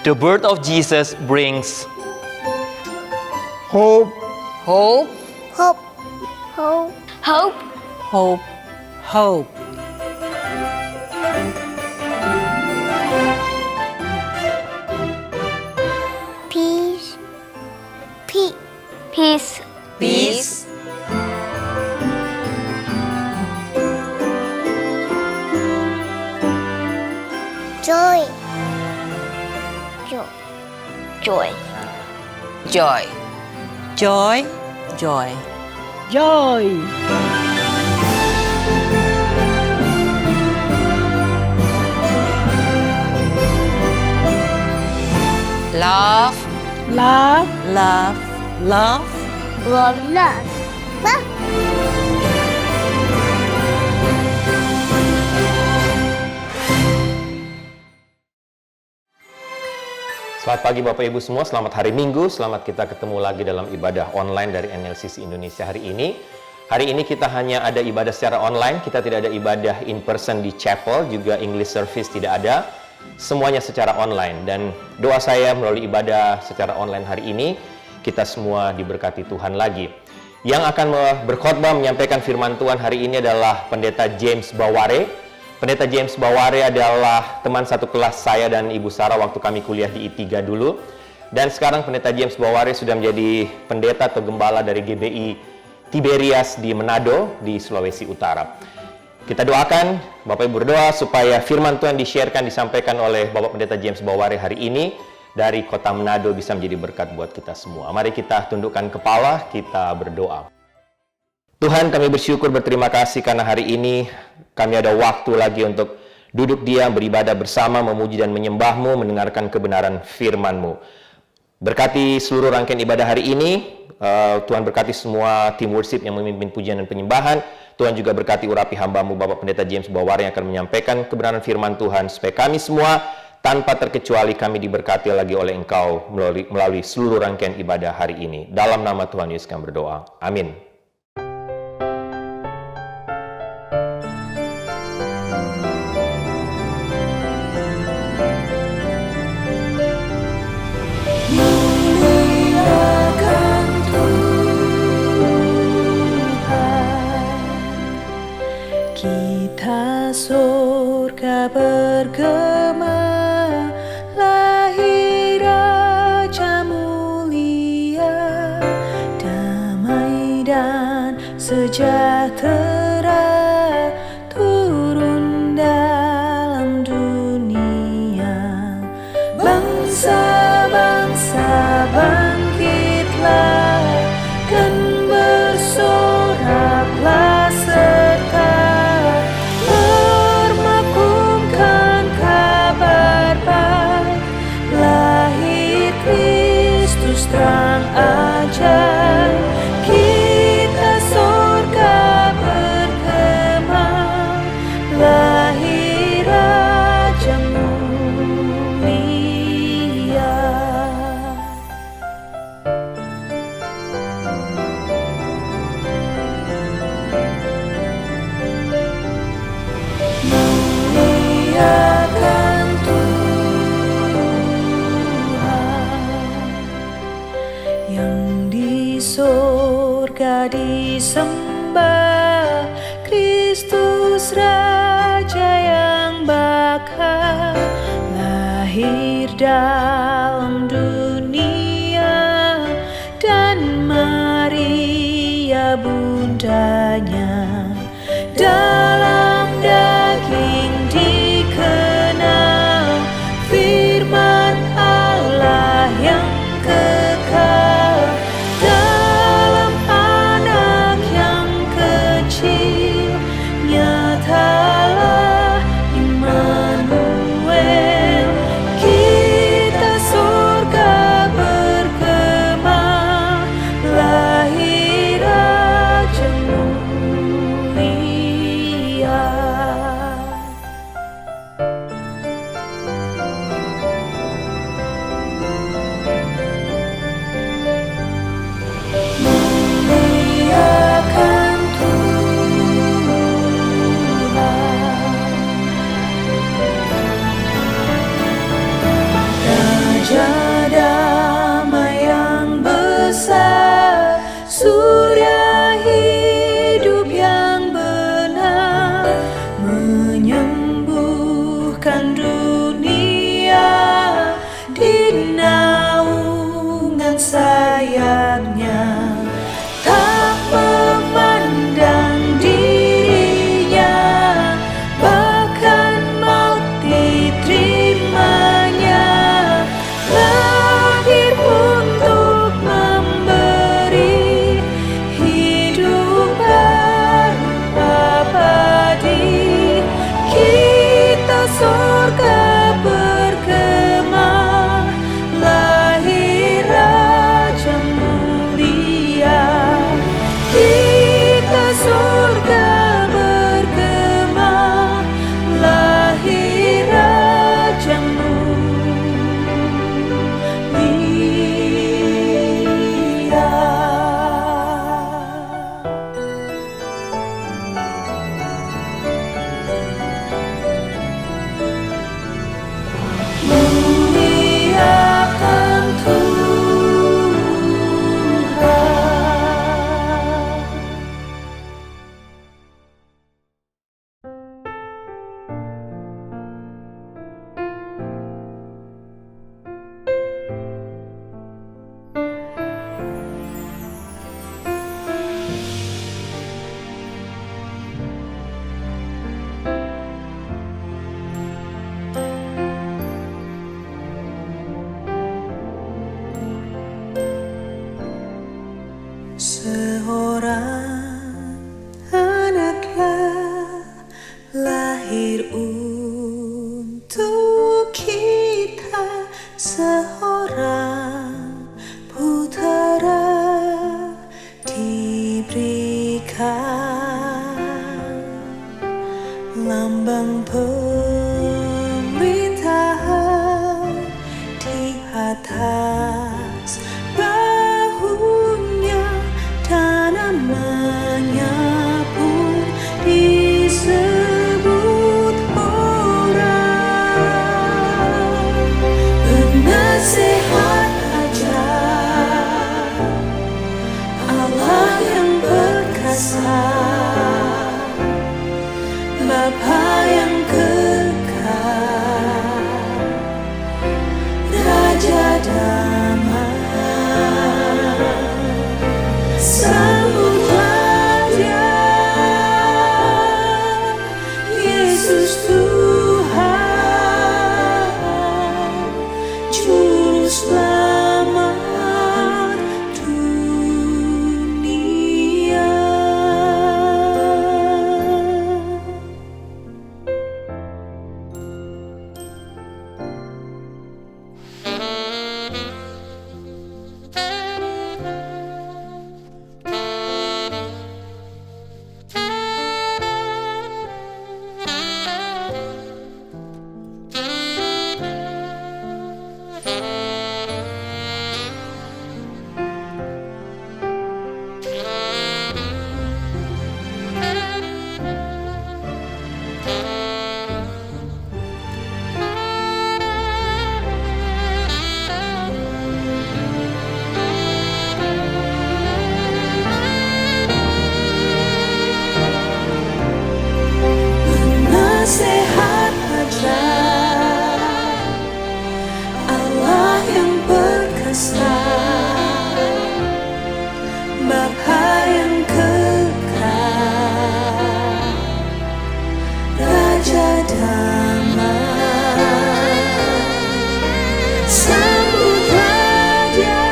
The birth of Jesus brings hope, Hope, Hope. Hope. hope, Hope. Hope. Peace. Peace. peace, Peace. Joy. Joy. joy, Joy. Joy. Joy. Joy. Love. Love. Love. Love. love, Love. Love. Selamat pagi Bapak Ibu semua, selamat hari Minggu, selamat kita ketemu lagi dalam ibadah online dari NLCC Indonesia hari ini. Hari ini kita hanya ada ibadah secara online, kita tidak ada ibadah in person di chapel, juga English service tidak ada. Semuanya secara online, dan doa saya melalui ibadah secara online hari ini, kita semua diberkati Tuhan lagi. Yang akan berkhotbah menyampaikan firman Tuhan hari ini adalah Pendeta James Baware. Pendeta James Baware adalah teman satu kelas saya dan Ibu Sarah waktu kami kuliah di I3 dulu. Dan sekarang Pendeta James Baware sudah menjadi pendeta atau gembala dari GBI Tiberias di Manado, di Sulawesi Utara. Kita doakan, Bapak Ibu berdoa supaya firman Tuhan di-sharekan, disampaikan oleh Bapak Pendeta James Baware hari ini dari kota Manado bisa menjadi berkat buat kita semua. Mari kita tundukkan kepala, kita berdoa. Tuhan, kami bersyukur, berterima kasih karena hari ini kami ada waktu lagi untuk duduk diam, beribadah bersama, memuji dan menyembah-Mu, mendengarkan kebenaran firman-Mu. Berkati seluruh rangkaian ibadah hari ini, Tuhan berkati semua tim worship yang memimpin pujian dan penyembahan. Tuhan juga berkati urapi hamba-Mu, Bapak Pendeta James Baware yang akan menyampaikan kebenaran firman Tuhan, supaya kami semua tanpa terkecuali kami diberkati lagi oleh Engkau melalui seluruh rangkaian ibadah hari ini. Dalam nama Tuhan Yesus kami berdoa. Amin. Kita surga bergema, lahir Raja mulia, damai dan sejahtera turun dalam dunia. Bangsa-bangsa bangkitlah dan bersoraklah serta bermakumkan kabar baik, lahir Kristus terang ajaib. Kita surga bergema, lahir Raja mulia. Muliakan Tuhan, yang di surga disembah, Kristus Raja yang bakal lahir dalam dunia, dan Maria bundanya dalam daging dikenal, firman Allah yang kekal dalam anak yang kecil, nyatalah Immanuel. Kita surga bergema, lahir Raja mulia. Seorang anaklah lahir untuk kita, seorang putera diberikan, lambang pemerintahan di atas bahunya, dan namanya pun disebut orang penasehat ajaib, Allah yang perkasa, Bapa yang kekal, Raja damai. Sambutlah Dia, Yesus Tuhan, Juru Selamat dunia. Penasehat ajaib, Allah yang perkasa, Bapa yang kekal, Raja damai. Sambutlah Dia,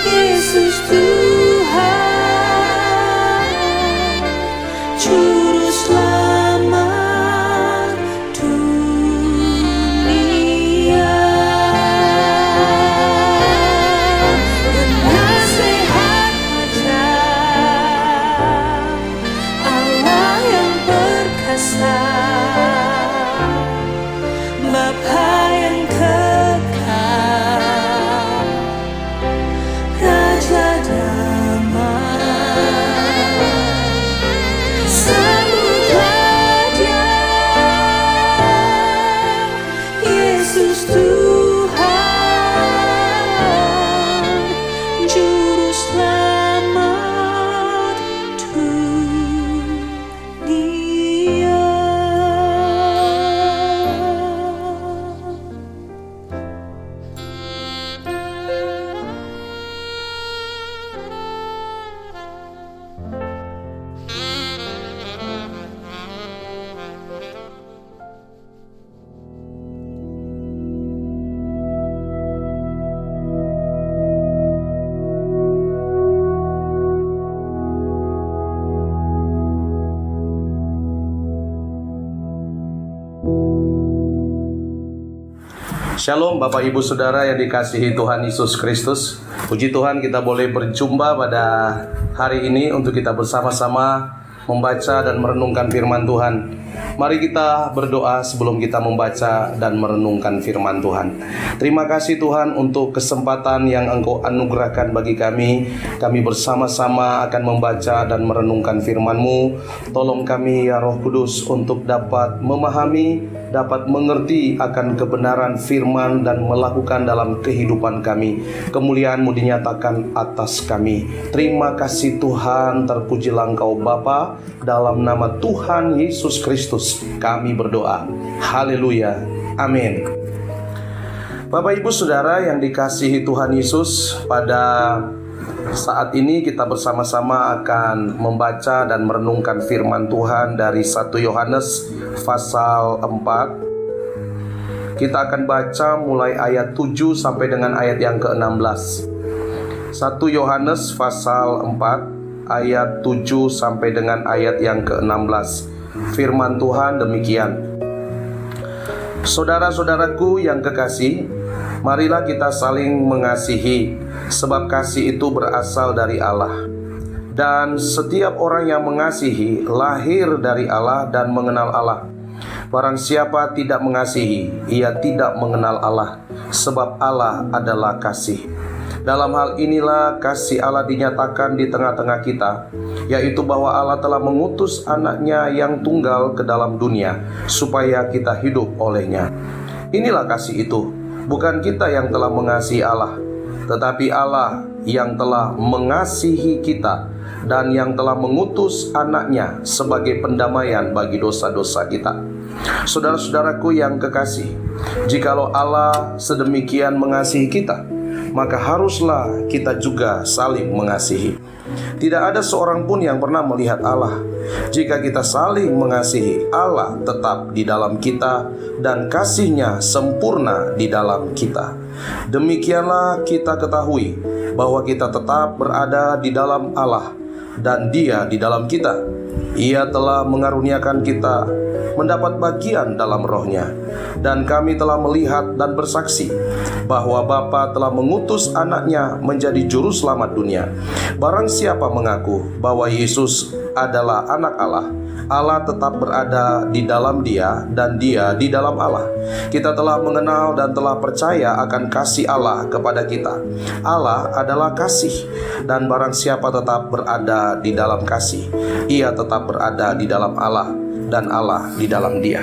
Yesus Tuhan, Juru Selamat dunia. Penasehat ajaib, Allah yang perkasa, Bapa yang kekal, Raja damai. Sambutlah Dia, Yesus Tuhan, Juru Selamat dunia. Shalom Bapak Ibu Saudara yang dikasihi Tuhan Yesus Kristus. Puji Tuhan kita boleh berjumpa pada hari ini untuk kita bersama-sama membaca dan merenungkan firman Tuhan. Mari kita berdoa sebelum kita membaca dan merenungkan firman Tuhan. Terima kasih Tuhan untuk kesempatan yang Engkau anugerahkan bagi kami. Kami bersama-sama akan membaca dan merenungkan firman-Mu. Tolong kami ya Roh Kudus untuk dapat memahami, dapat mengerti akan kebenaran firman dan melakukan dalam kehidupan kami. Kemuliaan-Mu dinyatakan atas kami. Terima kasih Tuhan, terpujilah Engkau Bapa. Dalam nama Tuhan Yesus Kristus kami berdoa. Haleluya. Amin. Bapak Ibu Saudara yang dikasihi Tuhan Yesus, pada saat ini kita bersama-sama akan membaca dan merenungkan firman Tuhan dari 1 Yohanes pasal 4. Kita akan baca mulai ayat 7 sampai dengan ayat yang ke-16. 1 Yohanes pasal 4 ayat 7 sampai dengan ayat yang ke-16. Firman Tuhan demikian. Saudara-saudaraku yang kekasih, marilah kita saling mengasihi, sebab kasih itu berasal dari Allah. Dan setiap orang yang mengasihi lahir dari Allah dan mengenal Allah. Barang siapa tidak mengasihi, ia tidak mengenal Allah, sebab Allah adalah kasih. Dalam hal inilah kasih Allah dinyatakan di tengah-tengah kita, yaitu bahwa Allah telah mengutus anaknya yang tunggal ke dalam dunia, supaya kita hidup olehnya. Inilah kasih itu, bukan kita yang telah mengasihi Allah, tetapi Allah yang telah mengasihi kita dan yang telah mengutus anaknya sebagai pendamaian bagi dosa-dosa kita. Saudara-saudaraku yang kekasih, jikalau Allah sedemikian mengasihi kita, maka haruslah kita juga saling mengasihi. Tidak ada seorang pun yang pernah melihat Allah. Jika kita saling mengasihi, Allah tetap di dalam kita dan kasih-Nya sempurna di dalam kita. Demikianlah kita ketahui bahwa kita tetap berada di dalam Allah dan Dia di dalam kita. Ia telah mengaruniakan kita mendapat bagian dalam Roh-Nya, dan kami telah melihat dan bersaksi bahwa Bapa telah mengutus anaknya menjadi juru selamat dunia. Barang siapa mengaku bahwa Yesus adalah anak Allah, Allah tetap berada di dalam Dia dan Dia di dalam Allah. Kita telah mengenal dan telah percaya akan kasih Allah kepada kita. Allah adalah kasih, dan barang siapa tetap berada di dalam kasih, ia tetap berada di dalam Allah dan Allah di dalam Dia.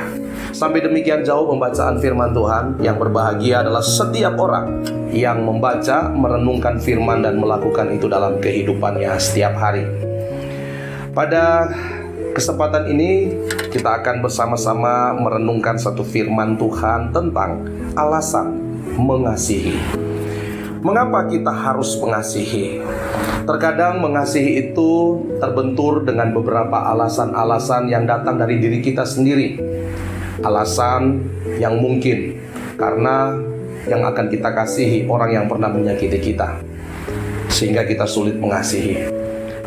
Sampai demikian jauh pembacaan firman Tuhan. Yang berbahagia adalah setiap orang yang membaca, merenungkan firman dan melakukan itu dalam kehidupannya setiap hari. Pada kesempatan ini kita akan bersama-sama merenungkan satu firman Tuhan tentang alasan mengasihi. Mengapa kita harus mengasihi? Terkadang mengasihi itu terbentur dengan beberapa alasan-alasan yang datang dari diri kita sendiri. Alasan yang mungkin karena yang akan kita kasihi orang yang pernah menyakiti kita, sehingga kita sulit mengasihi.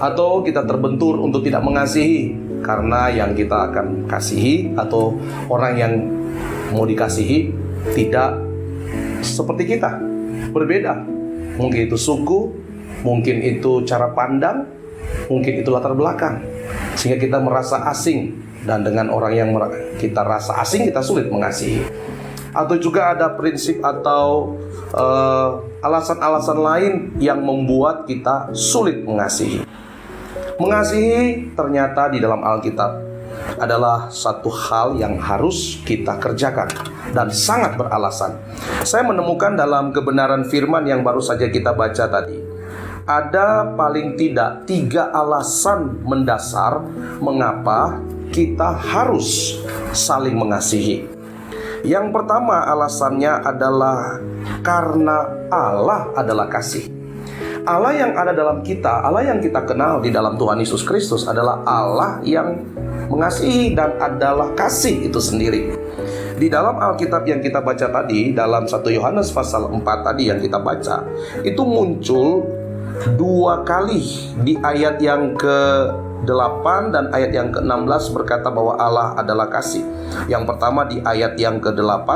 Atau kita terbentur untuk tidak mengasihi karena yang kita akan kasihi atau orang yang mau dikasihi tidak seperti kita, berbeda. Mungkin itu suku, mungkin itu cara pandang, mungkin itu latar belakang, sehingga kita merasa asing. Dan dengan orang yang kita rasa asing, kita sulit mengasihi. Atau juga ada prinsip atau alasan-alasan lain yang membuat kita sulit mengasihi. Mengasihi ternyata di dalam Alkitab adalah satu hal yang harus kita kerjakan dan sangat beralasan. Saya menemukan dalam kebenaran firman yang baru saja kita baca tadi, ada paling tidak 3 alasan mendasar mengapa kita harus saling mengasihi. Yang pertama alasannya adalah karena Allah adalah kasih. Allah yang ada dalam kita, Allah yang kita kenal di dalam Tuhan Yesus Kristus adalah Allah yang mengasihi dan adalah kasih itu sendiri. Di dalam Alkitab yang kita baca tadi, dalam 1 Yohanes pasal 4 tadi yang kita baca, itu muncul 2 kali di ayat yang ke-8 dan ayat yang ke-16 berkata bahwa Allah adalah kasih. Yang pertama di ayat yang ke-8,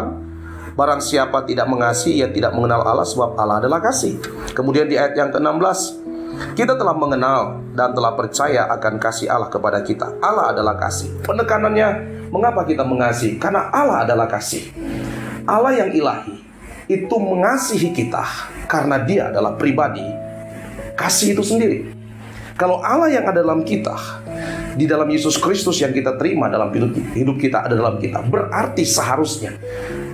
barang siapa tidak mengasihi, ia tidak mengenal Allah, sebab Allah adalah kasih. Kemudian di ayat yang ke-16, kita telah mengenal dan telah percaya akan kasih Allah kepada kita. Allah adalah kasih. Penekanannya, mengapa kita mengasihi? Karena Allah adalah kasih. Allah yang ilahi itu mengasihi kita karena Dia adalah pribadi kasih itu sendiri. Kalau Allah yang ada dalam kita, di dalam Yesus Kristus yang kita terima dalam hidup kita ada dalam kita, berarti seharusnya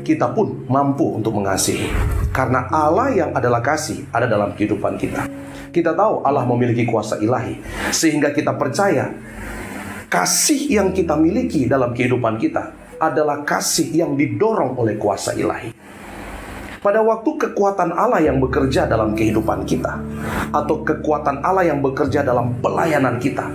kita pun mampu untuk mengasihi. Karena Allah yang adalah kasih ada dalam kehidupan kita. Kita tahu Allah memiliki kuasa ilahi, sehingga kita percaya kasih yang kita miliki dalam kehidupan kita adalah kasih yang didorong oleh kuasa ilahi. Pada waktu kekuatan Allah yang bekerja dalam kehidupan kita, atau kekuatan Allah yang bekerja dalam pelayanan kita,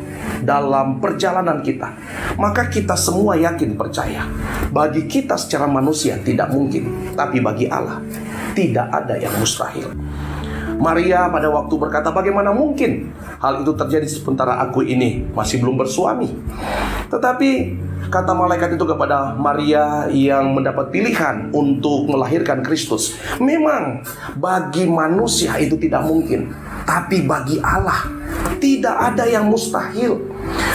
dalam perjalanan kita, maka kita semua yakin percaya. Bagi kita secara manusia tidak mungkin, tapi bagi Allah tidak ada yang mustahil. Maria pada waktu berkata, bagaimana mungkin hal itu terjadi sementara aku ini masih belum bersuami? Tetapi kata malaikat itu kepada Maria yang mendapat pilihan untuk melahirkan Kristus, memang bagi manusia itu tidak mungkin, tapi bagi Allah tidak ada yang mustahil.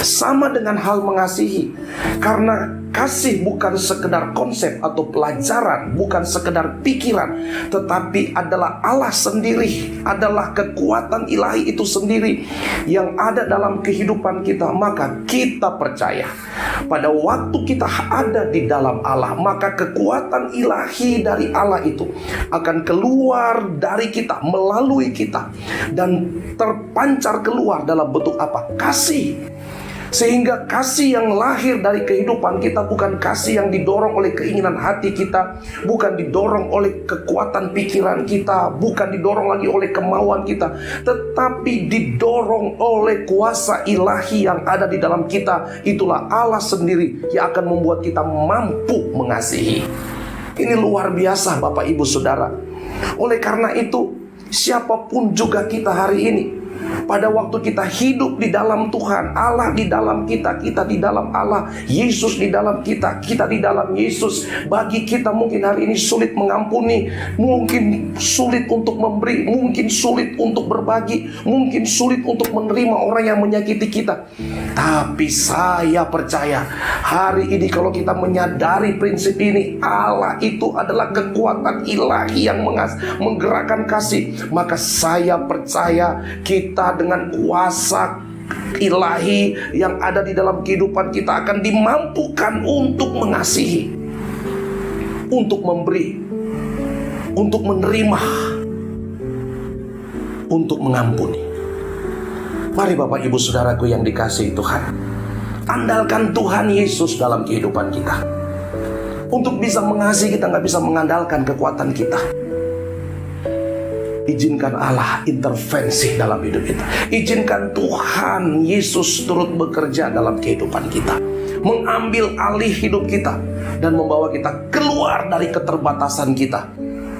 Sama dengan hal mengasihi, karena kasih bukan sekedar konsep atau pelajaran, bukan sekedar pikiran, tetapi adalah Allah sendiri, adalah kekuatan ilahi itu sendiri yang ada dalam kehidupan kita. Maka kita percaya pada waktu kita ada di dalam Allah, maka kekuatan ilahi dari Allah itu akan keluar dari kita, melalui kita, dan terpancar keluar dalam bentuk apa? Kasih. Sehingga kasih yang lahir dari kehidupan kita bukan kasih yang didorong oleh keinginan hati kita, bukan didorong oleh kekuatan pikiran kita, bukan didorong lagi oleh kemauan kita, tetapi didorong oleh kuasa ilahi yang ada di dalam kita. Itulah Allah sendiri yang akan membuat kita mampu mengasihi. Ini luar biasa Bapak Ibu Saudara. Oleh karena itu, siapapun juga kita hari ini, pada waktu kita hidup di dalam Tuhan, Allah di dalam kita, kita di dalam Allah, Yesus di dalam kita, kita di dalam Yesus. Bagi kita mungkin hari ini sulit mengampuni, mungkin sulit untuk memberi, mungkin sulit untuk berbagi, mungkin sulit untuk menerima orang yang menyakiti kita. Tapi saya percaya hari ini kalau kita menyadari prinsip ini, Allah itu adalah kekuatan ilahi yang menggerakkan kasih. Maka saya percaya kita dengan kuasa ilahi yang ada di dalam kehidupan kita akan dimampukan untuk mengasihi, untuk memberi, untuk menerima, untuk mengampuni. Mari Bapak Ibu Saudaraku yang dikasihi Tuhan, andalkan Tuhan Yesus dalam kehidupan kita. Untuk bisa mengasihi, kita nggak bisa mengandalkan kekuatan kita. Izinkan Allah intervensi dalam hidup kita. Izinkan Tuhan Yesus turut bekerja dalam kehidupan kita, mengambil alih hidup kita dan membawa kita keluar dari keterbatasan kita,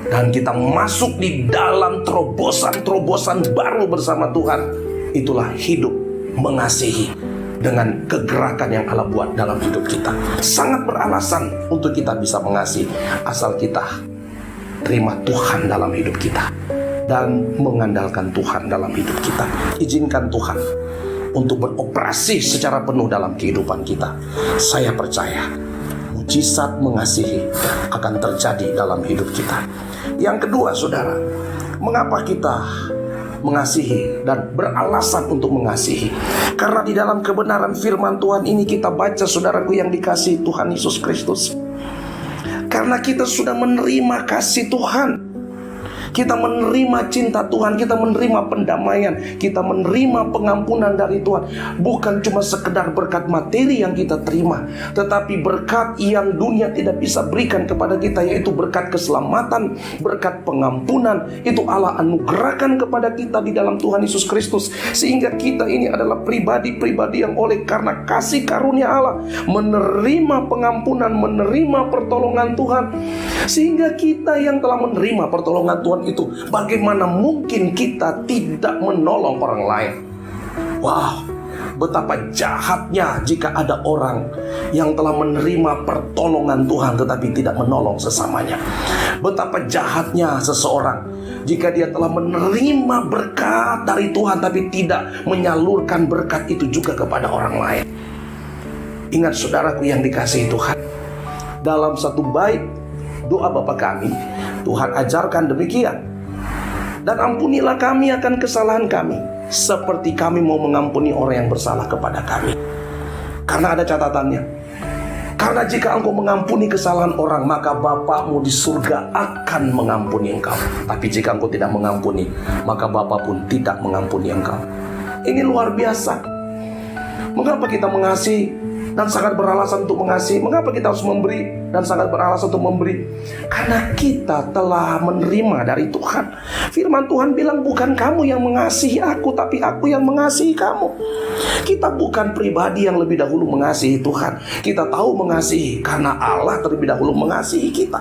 dan kita masuk di dalam terobosan-terobosan baru bersama Tuhan. Itulah hidup mengasihi dengan kegerakan yang Allah buat dalam hidup kita. Sangat beralasan untuk kita bisa mengasihi, asal kita terima Tuhan dalam hidup kita dan mengandalkan Tuhan dalam hidup kita. Izinkan Tuhan untuk beroperasi secara penuh dalam kehidupan kita. Saya percaya mujizat mengasihi akan terjadi dalam hidup kita. Yang kedua, saudara, mengapa kita mengasihi dan beralasan untuk mengasihi? Karena di dalam kebenaran firman Tuhan ini kita baca, saudaraku yang dikasihi Tuhan Yesus Kristus, karena kita sudah menerima kasih Tuhan, kita menerima cinta Tuhan, kita menerima pendamaian, kita menerima pengampunan dari Tuhan. Bukan cuma sekedar berkat materi yang kita terima, tetapi berkat yang dunia tidak bisa berikan kepada kita, yaitu berkat keselamatan, berkat pengampunan. Itu Allah anugerahkan kepada kita di dalam Tuhan Yesus Kristus. Sehingga kita ini adalah pribadi-pribadi yang oleh karena kasih karunia Allah menerima pengampunan, menerima pertolongan Tuhan. Sehingga kita yang telah menerima pertolongan Tuhan itu, bagaimana mungkin kita tidak menolong orang lain? Wow, betapa jahatnya jika ada orang yang telah menerima pertolongan Tuhan tetapi tidak menolong sesamanya. Betapa jahatnya seseorang jika dia telah menerima berkat dari Tuhan tapi tidak menyalurkan berkat itu juga kepada orang lain. Ingat saudaraku yang dikasihi Tuhan, dalam satu bait doa Bapa kami, Tuhan ajarkan demikian: dan ampunilah kami akan kesalahan kami, seperti kami mau mengampuni orang yang bersalah kepada kami. Karena ada catatannya, karena jika engkau mengampuni kesalahan orang, maka Bapamu di surga akan mengampuni engkau. Tapi jika engkau tidak mengampuni, maka Bapa pun tidak mengampuni engkau. Ini luar biasa. Mengapa kita mengasihi dan sangat beralasan untuk mengasihi? Mengapa kita harus memberi dan sangat beralasan untuk memberi? Karena kita telah menerima dari Tuhan. Firman Tuhan bilang, bukan kamu yang mengasihi aku, tapi aku yang mengasihi kamu. Kita bukan pribadi yang lebih dahulu mengasihi Tuhan. Kita tahu mengasihi karena Allah terlebih dahulu mengasihi kita.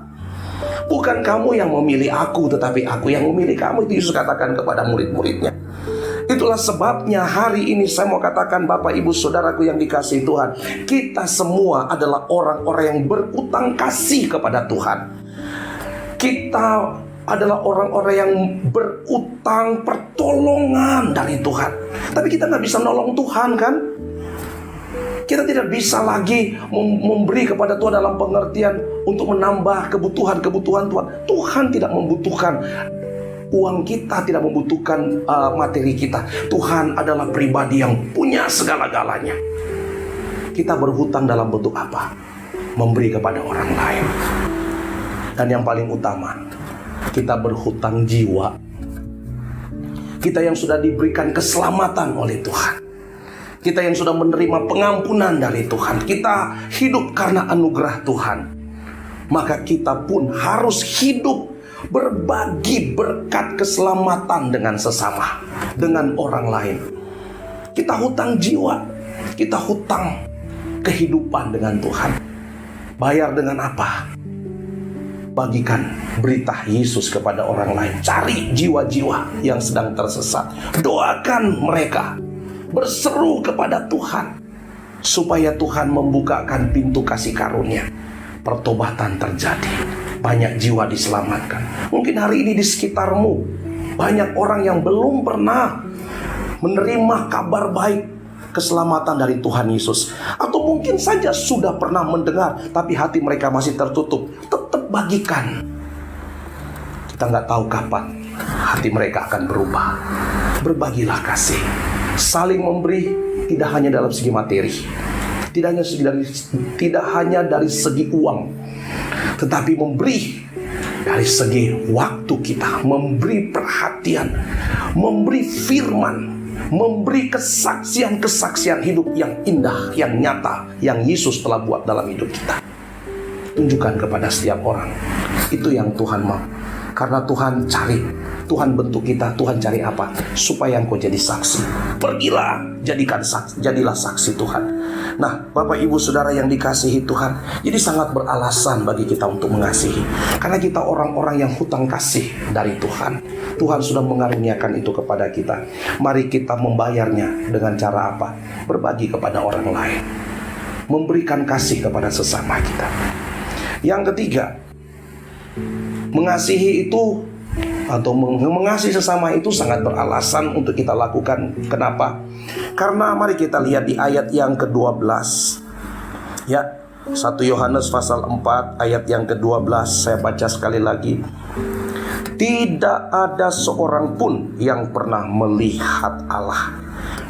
Bukan kamu yang memilih aku, tetapi aku yang memilih kamu. Itu Yesus katakan kepada murid-muridnya. Itulah sebabnya hari ini saya mau katakan, Bapak Ibu Saudaraku yang dikasihi Tuhan, kita semua adalah orang-orang yang berutang kasih kepada Tuhan. Kita adalah orang-orang yang berutang pertolongan dari Tuhan. Tapi kita nggak bisa nolong Tuhan, kan? Kita tidak bisa lagi memberi kepada Tuhan dalam pengertian untuk menambah kebutuhan-kebutuhan Tuhan. Tuhan tidak membutuhkan uang kita, tidak membutuhkan materi kita. Tuhan adalah pribadi yang punya segala-galanya. Kita berhutang dalam bentuk apa? Memberi kepada orang lain. Dan yang paling utama, kita berhutang jiwa. Kita yang sudah diberikan keselamatan oleh Tuhan. Kita yang sudah menerima pengampunan dari Tuhan. Kita hidup karena anugerah Tuhan. Maka kita pun harus hidup berbagi berkat keselamatan dengan sesama, dengan orang lain. Kita hutang jiwa, kita hutang kehidupan dengan Tuhan. Bayar dengan apa? Bagikan berita Yesus kepada orang lain. Cari jiwa-jiwa yang sedang tersesat. Doakan mereka. Berseru kepada Tuhan supaya Tuhan membukakan pintu kasih karunia. Pertobatan terjadi, banyak jiwa diselamatkan. Mungkin hari ini di sekitarmu banyak orang yang belum pernah menerima kabar baik keselamatan dari Tuhan Yesus. Atau mungkin saja sudah pernah mendengar, tapi hati mereka masih tertutup. Tetap bagikan. Kita nggak tahu kapan hati mereka akan berubah. Berbagilah kasih. Saling memberi tidak hanya dalam segi materi, tidak hanya dari segi uang, tetapi memberi dari segi waktu kita, memberi perhatian, memberi firman, memberi kesaksian-kesaksian hidup yang indah, yang nyata, yang Yesus telah buat dalam hidup kita. Tunjukkan kepada setiap orang. Itu yang Tuhan mau. Karena Tuhan cari, Tuhan bentuk kita, Tuhan cari apa? Supaya engkau jadi saksi. Pergilah, jadilah saksi Tuhan. Nah, Bapak Ibu Saudara yang dikasihi Tuhan, jadi sangat beralasan bagi kita untuk mengasihi. Karena kita orang-orang yang hutang kasih dari Tuhan. Tuhan sudah mengaruniakan itu kepada kita. Mari kita membayarnya dengan cara apa? Berbagi kepada orang lain. Memberikan kasih kepada sesama kita. Yang ketiga, mengasihi itu atau mengasihi sesama itu sangat beralasan untuk kita lakukan. Kenapa? Karena mari kita lihat di ayat yang ke-12. Ya, 1 Yohanes pasal 4 ayat yang ke-12. Saya baca sekali lagi. Tidak ada seorang pun yang pernah melihat Allah.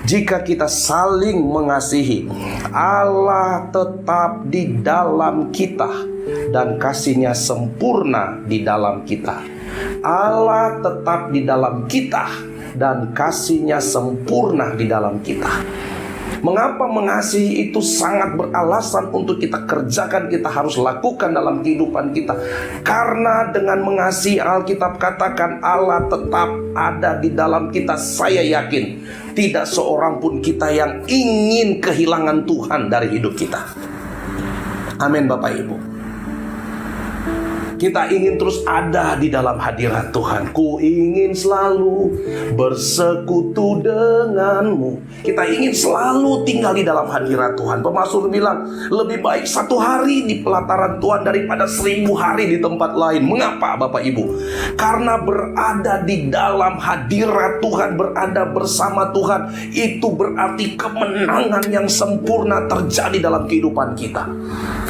Jika kita saling mengasihi, Allah tetap di dalam kita dan kasih-Nya sempurna di dalam kita. Allah tetap di dalam kita dan kasih-Nya sempurna di dalam kita. Mengapa mengasihi itu sangat beralasan untuk kita kerjakan, kita harus lakukan dalam kehidupan kita? Karena dengan mengasihi, Alkitab katakan Allah tetap ada di dalam kita. Saya yakin tidak seorang pun kita yang ingin kehilangan Tuhan dari hidup kita. Amin Bapak Ibu. Kita ingin terus ada di dalam hadirat Tuhan. Ku ingin selalu bersekutu denganmu. Kita ingin selalu tinggal di dalam hadirat Tuhan. Pemasmur bilang, lebih baik 1 hari di pelataran Tuhan daripada 1000 hari di tempat lain. Mengapa Bapak Ibu? Karena berada di dalam hadirat Tuhan, berada bersama Tuhan, itu berarti kemenangan yang sempurna terjadi dalam kehidupan kita.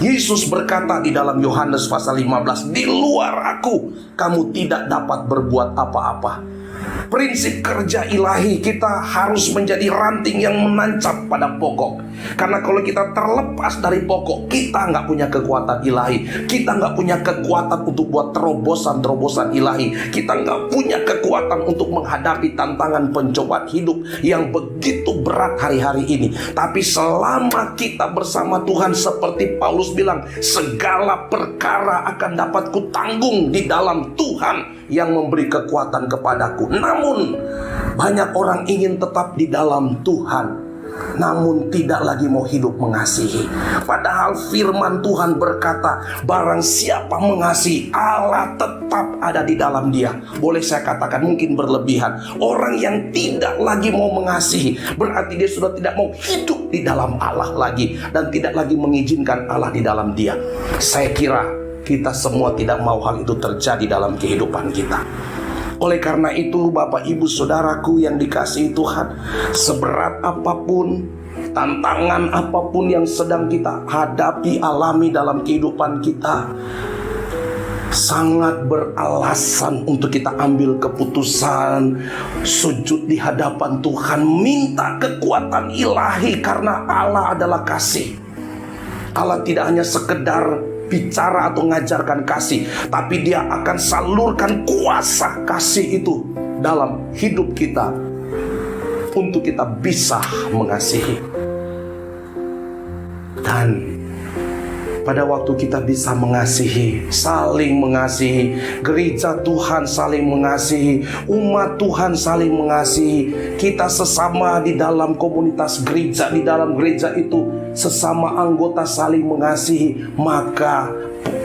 Yesus berkata di dalam Yohanes pasal 15, di luar aku, kamu tidak dapat berbuat apa-apa. Prinsip kerja ilahi, kita harus menjadi ranting yang menancap pada pokok. Karena kalau kita terlepas dari pokok, kita nggak punya kekuatan ilahi. Kita nggak punya kekuatan untuk buat terobosan-terobosan ilahi. Kita nggak punya kekuatan untuk menghadapi tantangan pencobaan hidup yang begitu berat hari-hari ini. Tapi selama kita bersama Tuhan, seperti Paulus bilang, segala perkara akan dapat kutanggung di dalam Tuhan yang memberi kekuatan kepadaku. Namun banyak orang ingin tetap di dalam Tuhan, namun tidak lagi mau hidup mengasihi. Padahal firman Tuhan berkata, barang siapa mengasihi, Allah tetap ada di dalam dia. Boleh saya katakan mungkin berlebihan. Orang yang tidak lagi mau mengasihi, berarti dia sudah tidak mau hidup di dalam Allah lagi, dan tidak lagi mengizinkan Allah di dalam dia. Saya kira kita semua tidak mau hal itu terjadi dalam kehidupan kita. Oleh karena itu, Bapak Ibu Saudaraku yang dikasihi Tuhan, seberat apapun, tantangan apapun yang sedang kita hadapi, alami dalam kehidupan kita, sangat beralasan untuk kita ambil keputusan, sujud di hadapan Tuhan, minta kekuatan ilahi, karena Allah adalah kasih. Allah tidak hanya sekedar bicara atau mengajarkan kasih, tapi dia akan salurkan kuasa kasih itu dalam hidup kita untuk kita bisa mengasihi. Dan pada waktu kita bisa mengasihi, saling mengasihi, gereja Tuhan saling mengasihi, umat Tuhan saling mengasihi, kita sesama di dalam komunitas gereja, di dalam gereja itu sesama anggota saling mengasihi, maka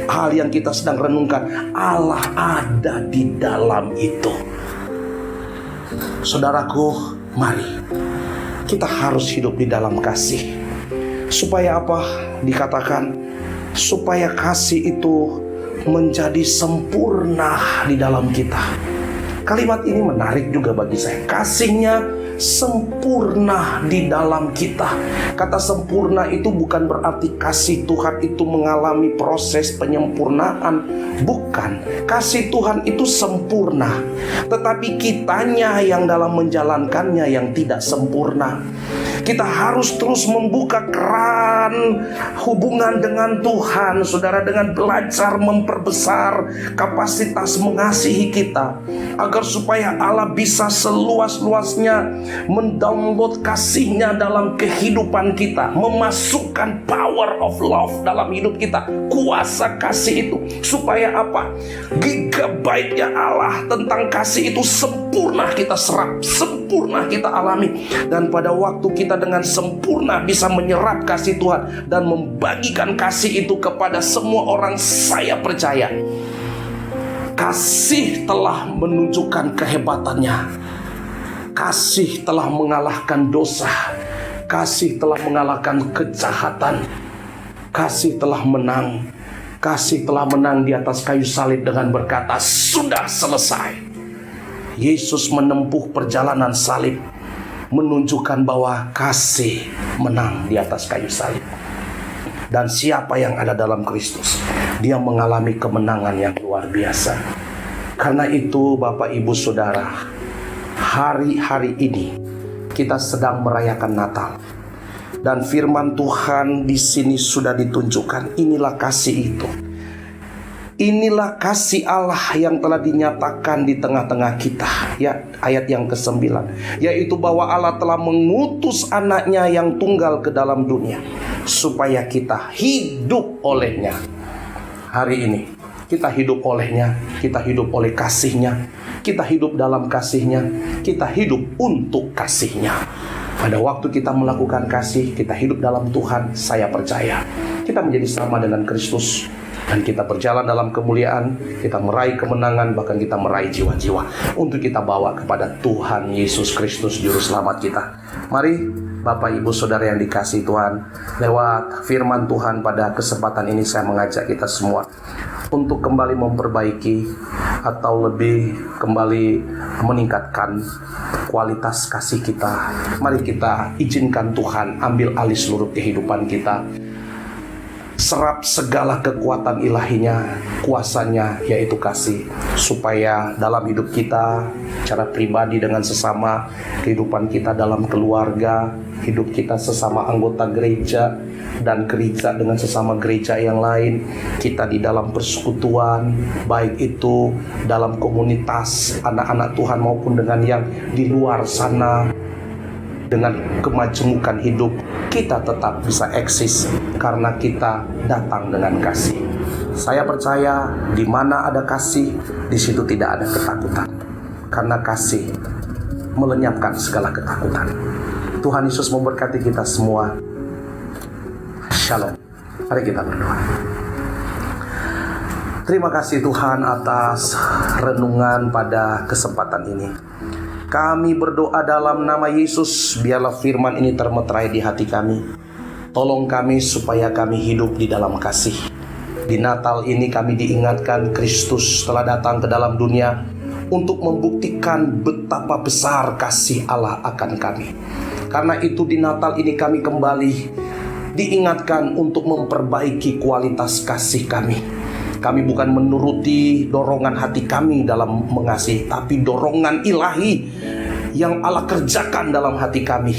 hal yang kita sedang renungkan, Allah ada di dalam itu. Saudaraku, mari kita harus hidup di dalam kasih. Supaya apa? Dikatakan supaya kasih itu menjadi sempurna di dalam kita. Kalimat ini menarik juga bagi saya. Kasihnya sempurna di dalam kita. Kata sempurna itu bukan berarti kasih Tuhan itu mengalami proses penyempurnaan. Bukan. Kasih Tuhan itu sempurna, tetapi kitanya yang dalam menjalankannya yang tidak sempurna. Kita harus terus membuka keran hubungan dengan Tuhan, saudara, dengan belajar memperbesar kapasitas mengasihi kita, agar supaya Allah bisa seluas-luasnya mendownload kasihnya dalam kehidupan kita, memasukkan power of love dalam hidup kita, kuasa kasih itu, supaya apa? Gigabyte-nya Allah tentang kasih itu sempurna kita serap, sempurna kita alami. Dan pada waktu kita dengan sempurna bisa menyerap kasih Tuhan dan membagikan kasih itu kepada semua orang, saya percaya kasih telah menunjukkan kehebatannya. Kasih telah mengalahkan dosa. Kasih telah mengalahkan kejahatan. Kasih telah menang. Kasih telah menang di atas kayu salib dengan berkata, sudah selesai. Yesus menempuh perjalanan salib, menunjukkan bahwa kasih menang di atas kayu salib. Dan siapa yang ada dalam Kristus, dia mengalami kemenangan yang luar biasa. Karena itu Bapak Ibu Saudara, hari-hari ini kita sedang merayakan Natal. Dan firman Tuhan di sini sudah ditunjukkan, inilah kasih itu. Inilah kasih Allah yang telah dinyatakan di tengah-tengah kita. Ya, ayat yang ke-9, yaitu bahwa Allah telah mengutus anaknya yang tunggal ke dalam dunia, supaya kita hidup olehnya. Hari ini kita hidup olehnya, kita hidup oleh kasihnya, kita hidup dalam kasihnya, kita hidup untuk kasihnya. Pada waktu kita melakukan kasih, kita hidup dalam Tuhan, saya percaya kita menjadi sama dengan Kristus. Dan kita berjalan dalam kemuliaan, kita meraih kemenangan, bahkan kita meraih jiwa-jiwa untuk kita bawa kepada Tuhan Yesus Kristus Juru Selamat kita. Mari Bapak Ibu Saudara yang dikasihi Tuhan, lewat firman Tuhan pada kesempatan ini saya mengajak kita semua untuk kembali memperbaiki atau lebih kembali meningkatkan kualitas kasih kita. Mari kita izinkan Tuhan ambil alih seluruh kehidupan kita. Serap segala kekuatan ilahinya, kuasanya, yaitu kasih, supaya dalam hidup kita, cara pribadi dengan sesama, kehidupan kita dalam keluarga, hidup kita sesama anggota gereja, dan gereja dengan sesama gereja yang lain, kita di dalam persekutuan, baik itu dalam komunitas anak-anak Tuhan maupun dengan yang di luar sana, dengan kemajemukan hidup, kita tetap bisa eksis karena kita datang dengan kasih. Saya percaya di mana ada kasih, di situ tidak ada ketakutan. Karena kasih melenyapkan segala ketakutan. Tuhan Yesus memberkati kita semua. Shalom. Mari kita berdoa. Terima kasih Tuhan atas renungan pada kesempatan ini. Kami berdoa dalam nama Yesus, biarlah firman ini termeterai di hati kami. Tolong kami supaya kami hidup di dalam kasih. Di Natal ini kami diingatkan Kristus telah datang ke dalam dunia untuk membuktikan betapa besar kasih Allah akan kami. Karena itu di Natal ini kami kembali diingatkan untuk memperbaiki kualitas kasih kami. Kami bukan menuruti dorongan hati kami dalam mengasihi, tapi dorongan ilahi yang Allah kerjakan dalam hati kami.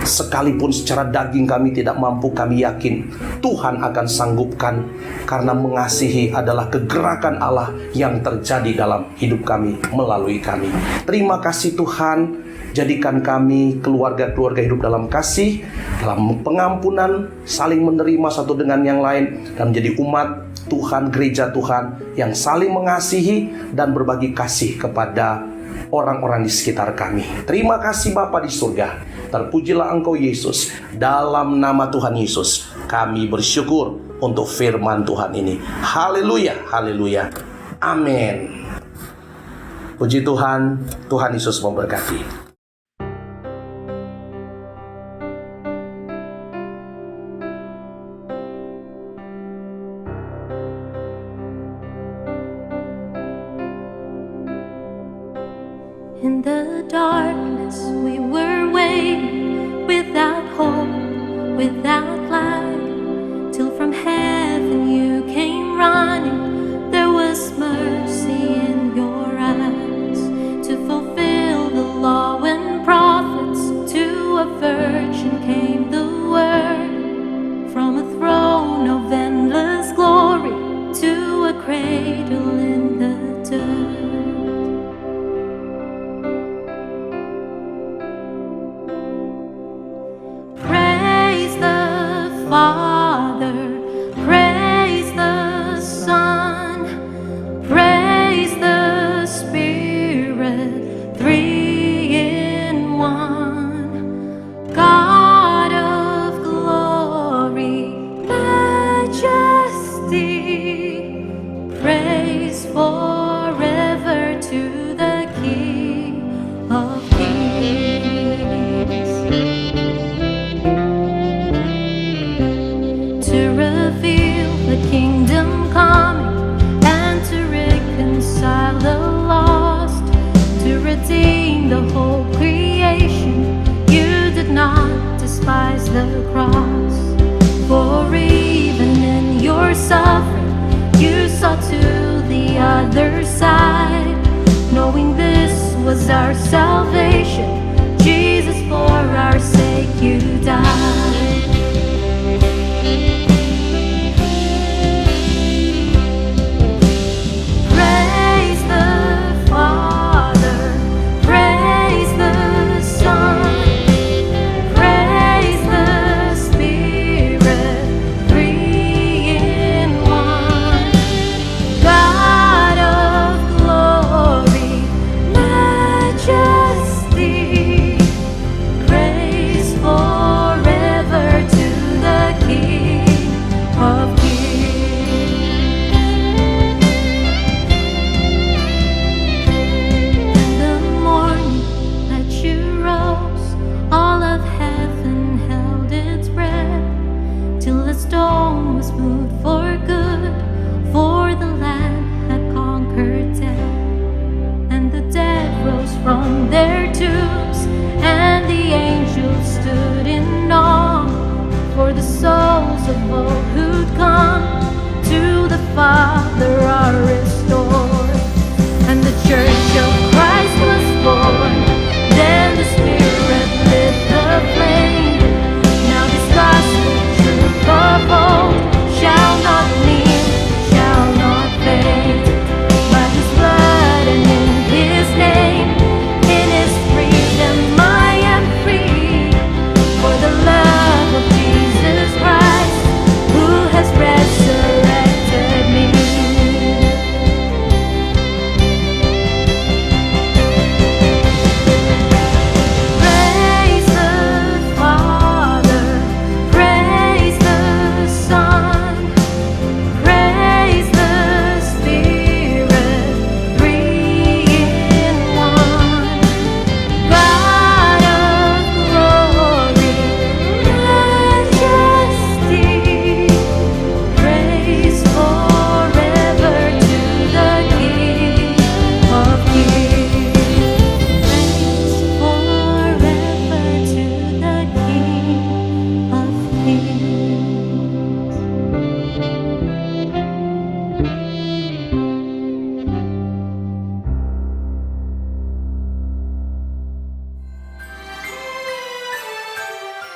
Sekalipun secara daging kami tidak mampu, kami yakin Tuhan akan sanggupkan, karena mengasihi adalah kegerakan Allah yang terjadi dalam hidup kami melalui kami. Terima kasih Tuhan, jadikan kami keluarga-keluarga hidup dalam kasih, dalam pengampunan, saling menerima satu dengan yang lain, dan menjadi umat Tuhan, gereja Tuhan yang saling mengasihi dan berbagi kasih kepada orang-orang di sekitar kami. Terima kasih Bapa di surga. Terpujilah Engkau Yesus. Dalam nama Tuhan Yesus kami bersyukur untuk firman Tuhan ini. Haleluya, haleluya. Amin. Puji Tuhan, Tuhan Yesus memberkati. In the darkness we were waiting, without hope, without light, till from heaven you came running. There was mercy in your eyes to fulfill the law and prophets. To a virgin came the word, from a throne of endless glory to a cradle in the dirt. Father, praise the Son, praise the Spirit, three in one. God of glory, majesty, praise forever to the King of Kings. To reveal the kingdom coming and to reconcile the lost, to redeem the whole creation, you did not despise the cross. For even in your suffering, you saw to the other side, knowing this was our salvation, Jesus for our sake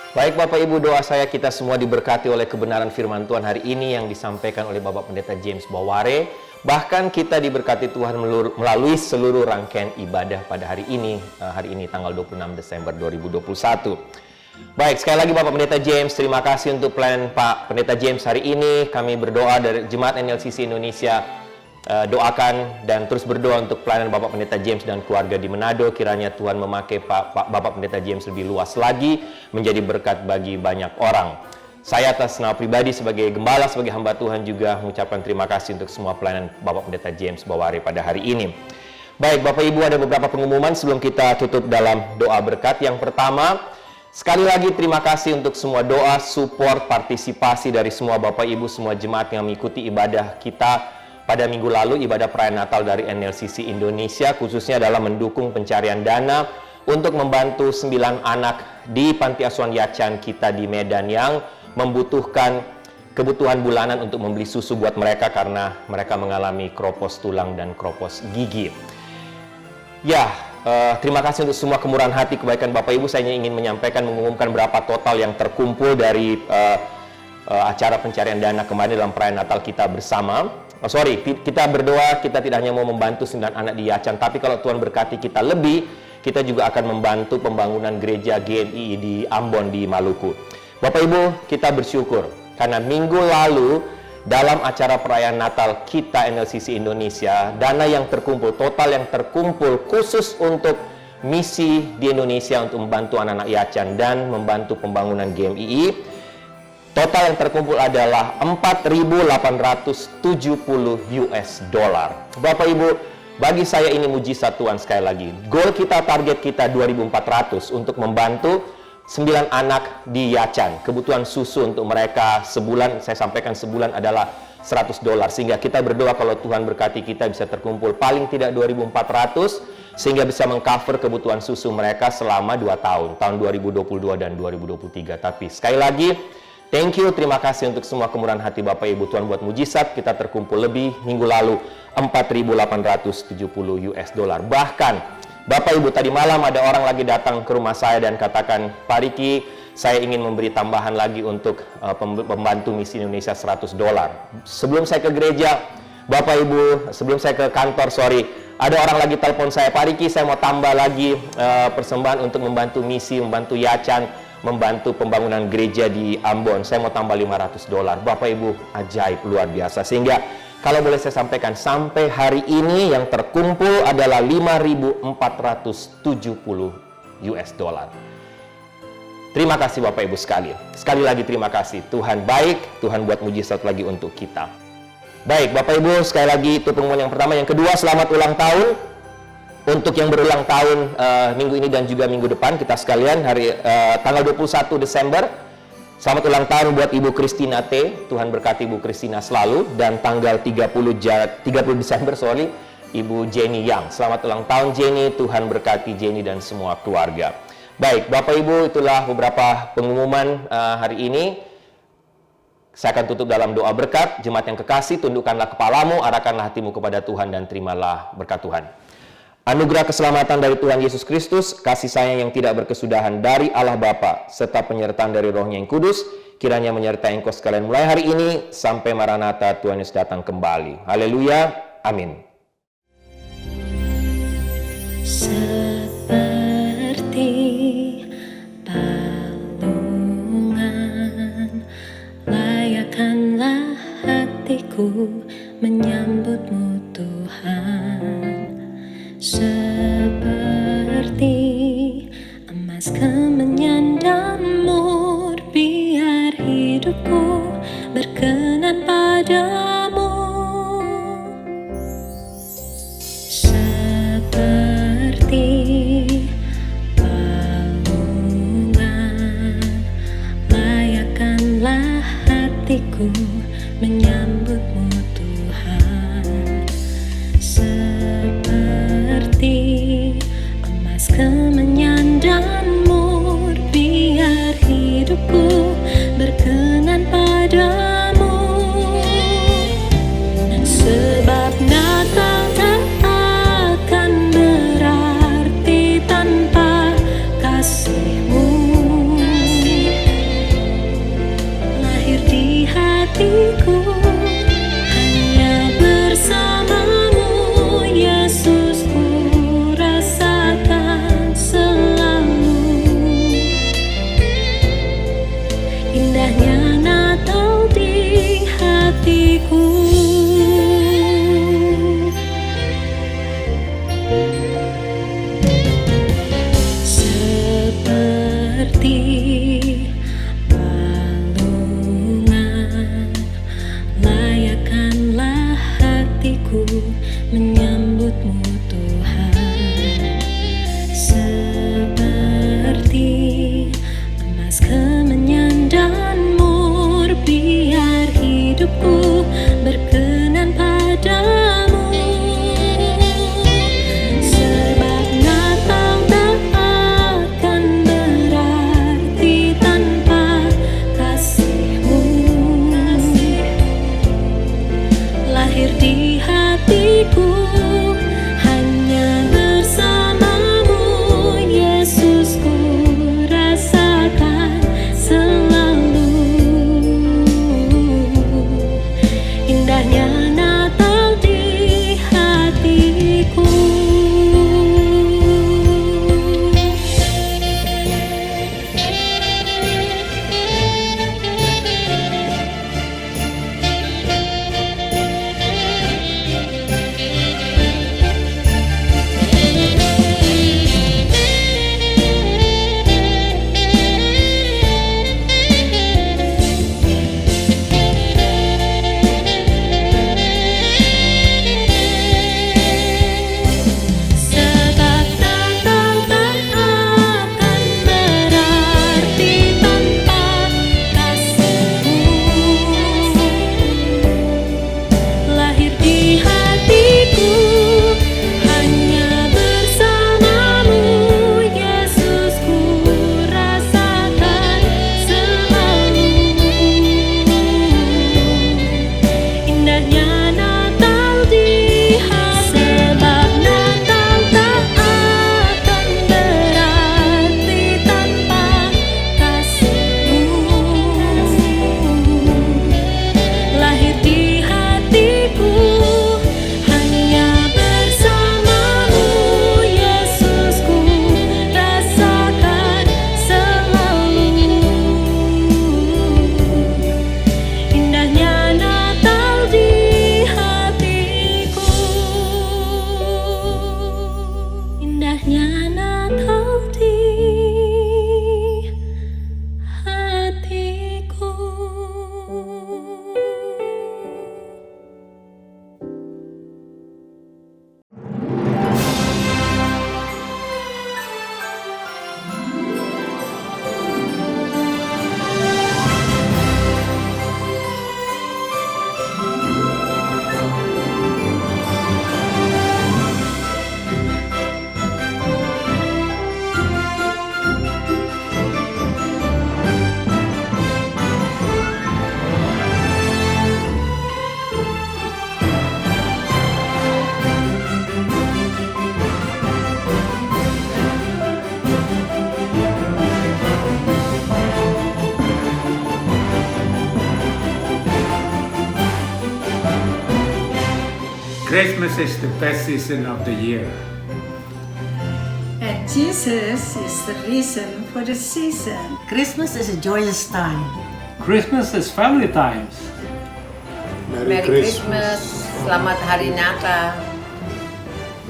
Baik Bapak Ibu, doa saya kita semua diberkati oleh kebenaran firman Tuhan hari ini yang disampaikan oleh Bapak Pendeta James Baware. Bahkan kita diberkati Tuhan melalui seluruh rangkaian ibadah pada hari ini tanggal 26 Desember 2021. Baik, sekali lagi Bapak Pendeta James, terima kasih untuk pelayanan Pak Pendeta James hari ini. Kami berdoa dari Jemaat NLCC Indonesia, doakan dan terus berdoa untuk pelayanan Bapak Pendeta James dan keluarga di Manado. Kiranya Tuhan memakai Bapak Pendeta James lebih luas lagi, menjadi berkat bagi banyak orang. Saya atas nama pribadi sebagai gembala, sebagai hamba Tuhan juga mengucapkan terima kasih untuk semua pelayanan Bapak Pendeta James Baware pada hari ini. Baik Bapak Ibu, ada beberapa pengumuman sebelum kita tutup dalam doa berkat. Yang pertama, sekali lagi terima kasih untuk semua doa, support, partisipasi dari semua Bapak Ibu, semua jemaat yang mengikuti ibadah kita pada minggu lalu, ibadah perayaan Natal dari NLCC Indonesia, khususnya dalam mendukung pencarian dana untuk membantu 9 anak di Panti Asuhan Yacan kita di Medan yang membutuhkan kebutuhan bulanan untuk membeli susu buat mereka karena mereka mengalami kropos tulang dan kropos gigi. Ya, terima kasih untuk semua kemurahan hati, kebaikan Bapak Ibu. Saya ingin mengumumkan berapa total yang terkumpul dari acara pencarian dana kemarin dalam perayaan Natal kita bersama. Kita berdoa, kita tidak hanya mau membantu 9 anak di Yacan, tapi kalau Tuhan berkati kita lebih, kita juga akan membantu pembangunan gereja GNI di Ambon di Maluku. Bapak Ibu, kita bersyukur karena minggu lalu dalam acara perayaan Natal kita NLCC Indonesia, dana yang terkumpul, total yang terkumpul khusus untuk misi di Indonesia untuk membantu anak-anak Yacan dan membantu pembangunan GMII, total yang terkumpul adalah 4.870 US dollar. Bapak Ibu, bagi saya ini mujizat Tuhan sekali lagi. Goal kita, target kita 2.400 untuk membantu 9 anak di Yacan. Kebutuhan susu untuk mereka sebulan, saya sampaikan sebulan adalah 100 dolar. Sehingga kita berdoa kalau Tuhan berkati kita bisa terkumpul paling tidak 2.400 sehingga bisa mengcover kebutuhan susu mereka selama 2 tahun 2022 dan 2023. Tapi sekali lagi, thank you, terima kasih untuk semua kemurahan hati Bapak Ibu. Tuhan buat mujizat, kita terkumpul lebih minggu lalu 4.870 US dollar. Bahkan Bapak Ibu, tadi malam ada orang lagi datang ke rumah saya dan katakan, Pak Riki, saya ingin memberi tambahan lagi untuk pembantu misi Indonesia 100 dolar. Sebelum saya ke gereja, Bapak Ibu, sebelum saya ke kantor, ada orang lagi telepon saya, Pak Riki, saya mau tambah lagi persembahan untuk membantu misi, membantu Yacan, membantu pembangunan gereja di Ambon. Saya mau tambah 500 dolar. Bapak Ibu, ajaib, luar biasa. Sehingga kalau boleh saya sampaikan, sampai hari ini yang terkumpul adalah 5.470 US dollar. Terima kasih Bapak Ibu sekalian. Sekali lagi terima kasih. Tuhan baik, Tuhan buat mujizat lagi untuk kita. Baik Bapak Ibu, sekali lagi itu pengumuman yang pertama. Yang kedua, selamat ulang tahun. Untuk yang berulang tahun minggu ini dan juga minggu depan, kita sekalian tanggal 21 Desember, selamat ulang tahun buat Ibu Christina T. Tuhan berkati Ibu Christina selalu. Dan tanggal 30 Desember, Ibu Jenny Yang. Selamat ulang tahun Jenny, Tuhan berkati Jenny dan semua keluarga. Baik, Bapak Ibu, itulah beberapa pengumuman hari ini. Saya akan tutup dalam doa berkat. Jemaat yang kekasih, tundukkanlah kepalamu, arahkanlah hatimu kepada Tuhan dan terimalah berkat Tuhan. Anugerah keselamatan dari Tuhan Yesus Kristus, kasih sayang yang tidak berkesudahan dari Allah Bapa, serta penyertaan dari Roh-Nya yang kudus, kiranya menyertai engkau sekalian mulai hari ini sampai Maranatha Tuhan Yesus datang kembali. Haleluya, amin. Seperti palungan, layakkanlah hatiku menyambutmu Tuhan. Seperti emas kemenyan dan mur, biar hidupku berkenan padamu. Seperti palungan, layakkanlah hatiku menyambutmu Tuhan. Seperti emas kemenyan dan mur, biar hidupku berkenan padamu. Sebab Natal tak akan berarti tanpa kasih-Mu. Christmas is the best season of the year. And Jesus is the reason for the season. Christmas is a joyous time. Christmas is family times. Merry Christmas. Selamat Hari Natal.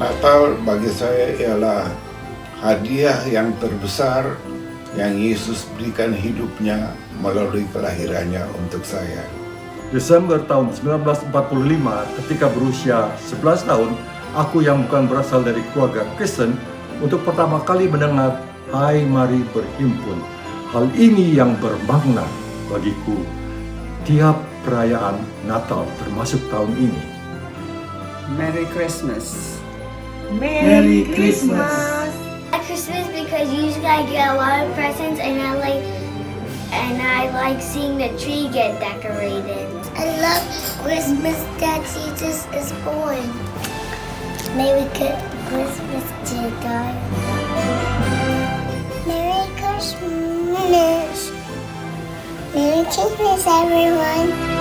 Natal bagi saya ialah hadiah yang terbesar yang Yesus berikan hidupnya melalui kelahirannya untuk saya. Desember tahun 1945, ketika berusia 11 tahun, aku yang bukan berasal dari keluarga Kristen, untuk pertama kali mendengar Hai Mari Berhimpun. Hal ini yang bermakna bagiku tiap perayaan Natal termasuk tahun ini. Merry Christmas. Merry Christmas. Christmas because usually I get a lot of presents and I like seeing the tree get decorated. I love Christmas that Jesus is born. Merry Christmas to God. Merry Christmas. Merry Christmas, everyone.